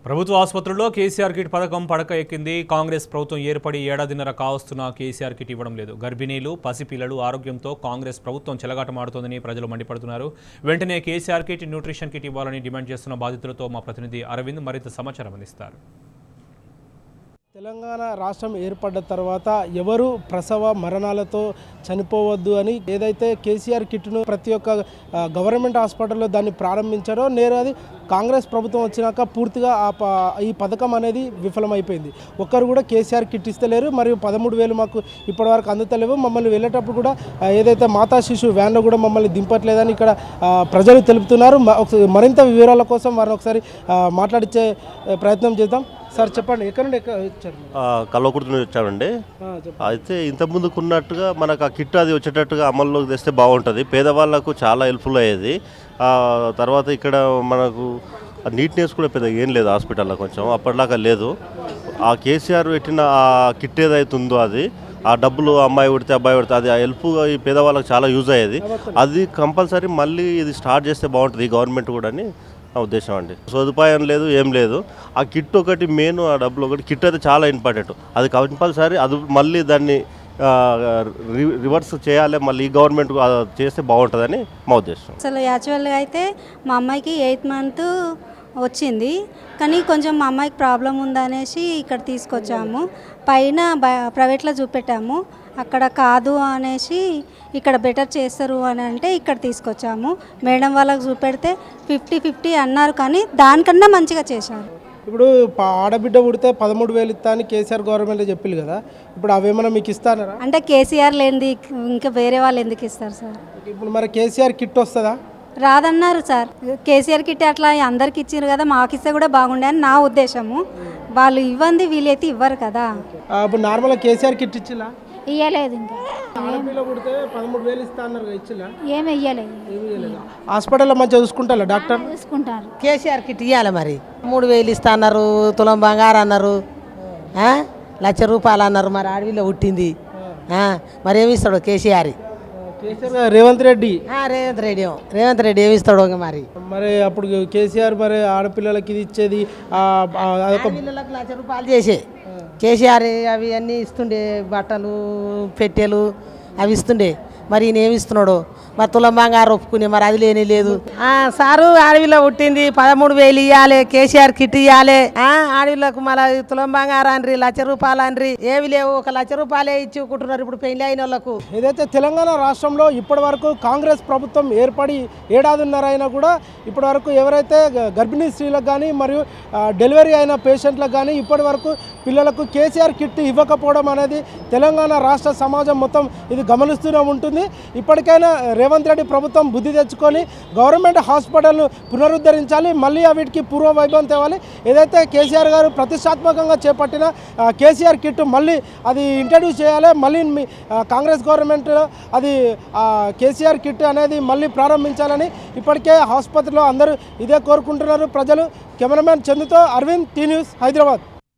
ప్రభుత్వ ఆసుపత్రుల్లో కేసీఆర్ కిట్ పథకం పడక ఎక్కింది. కాంగ్రెస్ ప్రభుత్వం ఏర్పడి ఏడాదిన్నర కావస్తున్న కేసీఆర్ కిట్ ఇవ్వడం లేదు. గర్భిణీలు, పసిపిల్లలు ఆరోగ్యంతో కాంగ్రెస్ ప్రభుత్వం చెలగాటమాడుతోందని ప్రజలు మండిపడుతున్నారు. వెంటనే కేసీఆర్ కిట్, న్యూట్రిషన్ కిట్ ఇవ్వాలని డిమాండ్ చేస్తున్న బాధితులతో మా ప్రతినిధి అరవింద్ మరింత సమాచారం అందిస్తారు. తెలంగాణ రాష్ట్రం ఏర్పడ్డ తర్వాత ఎవరు ప్రసవ మరణాలతో చనిపోవద్దు అని ఏదైతే కేసీఆర్ కిట్ను ప్రతి ఒక్క గవర్నమెంట్ హాస్పిటల్లో దాన్ని ప్రారంభించారో అది కాంగ్రెస్ ప్రభుత్వం వచ్చినాక పూర్తిగా ఈ పథకం అనేది విఫలమైపోయింది. ఒక్కరు కూడా కేసీఆర్ కిట్ ఇస్తలేరు. మరియు 13,000 మాకు ఇప్పటివరకు అందుతలేవు. మమ్మల్ని వెళ్ళేటప్పుడు కూడా ఏదైతే మాతా శిశు వ్యాన్లో కూడా మమ్మల్ని దింపట్లేదని ఇక్కడ ప్రజలు తెలుపుతున్నారు. మరింత వివరాల కోసం వారిని ఒకసారి మాట్లాడించే ప్రయత్నం చేద్దాం. సార్ చెప్పండి, ఎక్కడ నుండి వచ్చారు? కల్వకుర్తి నుంచి వచ్చామండి. అయితే ఇంతకుముందుకు ఉన్నట్టుగా మనకు ఆ కిట్ అది వచ్చేటట్టుగా అమల్లోకి తెస్తే బాగుంటుంది. పేదవాళ్ళకు చాలా హెల్ప్ఫుల్ అయ్యేది. తర్వాత ఇక్కడ మనకు నీట్నెస్ కూడా పెద్దగా ఏం లేదు హాస్పిటల్లో, కొంచెం అప్పటిలాగా లేదు. ఆ కేసీఆర్ పెట్టిన ఆ కిట్ ఏదైతుందో అది ఆ డబ్బులు అమ్మాయి ఉడితే అబ్బాయి ఉడితే అది ఆ హెల్ప్ ఈ పేదవాళ్ళకి చాలా యూజ్ అయ్యేది. అది కంపల్సరీ మళ్ళీ ఇది స్టార్ట్ చేస్తే బాగుంటుంది ఈ గవర్నమెంట్ కూడా అని నా ఉద్దేశం అండి. సదుపాయం లేదు, ఏం లేదు. ఆ కిట్ ఒకటి మెయిన్, ఆ డబ్బులు ఒకటి. కిట్ అయితే చాలా ఇంపార్టెంట్. అది కంపల్సరీ అది మళ్ళీ దాన్ని రివర్స్ చేయాలి. మళ్ళీ ఈ గవర్నమెంట్ చేస్తే బాగుంటుందని మా ఉద్దేశం. అసలు యాక్చువల్గా అయితే మా అమ్మాయికి 8th month వచ్చింది, కానీ కొంచెం మా అమ్మాయికి ప్రాబ్లం ఉందనేసి ఇక్కడ తీసుకొచ్చాము. పైన ప్రైవేట్లో చూపెట్టాము, అక్కడ కాదు అనేసి ఇక్కడ బెటర్ చేస్తారు అని అంటే ఇక్కడ తీసుకొచ్చాము. మేడం వాళ్ళకి చూపెడితే 50-50 అన్నారు, కానీ దానికన్నా మంచిగా చేశారు. ఇప్పుడు ఆడబిడ్డ పుడితే 13,000 ఇస్తా అని కేసీఆర్ గవర్నమెంట్ చెప్పింది కదా, ఇప్పుడు అవేమన్నా మీకు ఇస్తారా? అంటే కేసీఆర్ లేనిది ఇంకా వేరే వాళ్ళు ఎందుకు ఇస్తారు సార్? ఇప్పుడు మరి కేసీఆర్ కిట్ వస్తుందా? రాదన్నారు సార్. కేసీఆర్ కిట్ అట్లా అందరికి ఇచ్చారు కదా, మాకు ఇస్తే కూడా బాగుండే అని నా ఉద్దేశము. వాళ్ళు ఇవ్వండి, వీళ్ళైతే ఇవ్వరు కదా. ఇప్పుడు నార్మల్గా కేసీఆర్ కిట్ ఇచ్చిలా? ఇయ్యలేదు. ఇంకా ఆడపిల్ల పుడితే 13,000 ఇస్తా అన్నారు, ఇచ్చిలా? ఏమి ఇయ్యలేదు. హాస్పిటల్లో మంచిగా చూసుకుంటారా డాక్టర్? చూసుకుంటారు. కేసీఆర్ కిట్ ఇవ్వాలి. మరి 3,000 ఇస్తా అన్నారు, తులం బంగారు అన్నారు, 1,00,000 రూపాయలు అన్నారు. మరి ఆడవిలో పుట్టింది, మరి ఏమి ఇస్తాడు కేసీఆర్? రేవంత్ రెడ్డి ఏమి ఇస్తాడు మరి? మరి అప్పుడు కేసీఆర్ మరి ఆడపిల్లలకి ఇది ఇచ్చేది ఆడపిల్లలకు 1,00,000 రూపాయలు చేసే కేసీఆర్ అవి అన్నీ ఇస్తుండే, బట్టలు పెట్టెలు అవి ఇస్తుండే. మరి ఈయన ఏమి ఇస్తున్నాడు? మరి తులం బంగారు ఒప్పుకునే, మరి అది లేని లేదు. సారు ఆడవిలో పుట్టింది, 13,000 ఇవ్వాలి, కేసీఆర్ కిట్ ఇవ్వాలి. ఆడవిళ్ళకు మళ్ళీ తులం బంగారు అనరి, 1,00,000 రూపాయలు అనరి, ఏవి లేవు. 1,00,000 రూపాయలే ఇచ్చి కుంటున్నారు ఇప్పుడు పెళ్లి అయిన వాళ్ళకు. ఏదైతే తెలంగాణ రాష్ట్రంలో ఇప్పటి వరకు కాంగ్రెస్ ప్రభుత్వం ఏర్పడి ఏడాదిన్నర అయినా కూడా ఇప్పటి వరకు ఎవరైతే గర్భిణీ స్త్రీలకు కానీ మరియు డెలివరీ అయిన పేషెంట్లకు కానీ ఇప్పటి వరకు పిల్లలకు కేసీఆర్ కిట్ ఇవ్వకపోవడం అనేది తెలంగాణ రాష్ట్ర సమాజం మొత్తం ఇది గమనిస్తూనే ఉంటుంది. ఇప్పటికైనా రేవంత్ రెడ్డి ప్రభుత్వం బుద్ధి తెచ్చుకొని గవర్నమెంట్ హాస్పిటల్ను పునరుద్ధరించాలి, మళ్ళీ వీటికి పూర్వ వైభవం తేవాలి. ఏదైతే కేసీఆర్ గారు ప్రతిష్టాత్మకంగా చేపట్టిన కేసీఆర్ కిట్ మళ్ళీ అది ఇంట్రడ్యూస్ చేయాలి. మళ్ళీ కాంగ్రెస్ గవర్నమెంట్ అది కేసీఆర్ కిట్ అనేది మళ్ళీ ప్రారంభించాలని ఇప్పటికే ఆసుపత్రిలో అందరూ ఇదే కోరుకుంటున్నారు ప్రజలు. కెమెరామ్యాన్ చందుతో అరవింద్, టీ న్యూస్, హైదరాబాద్.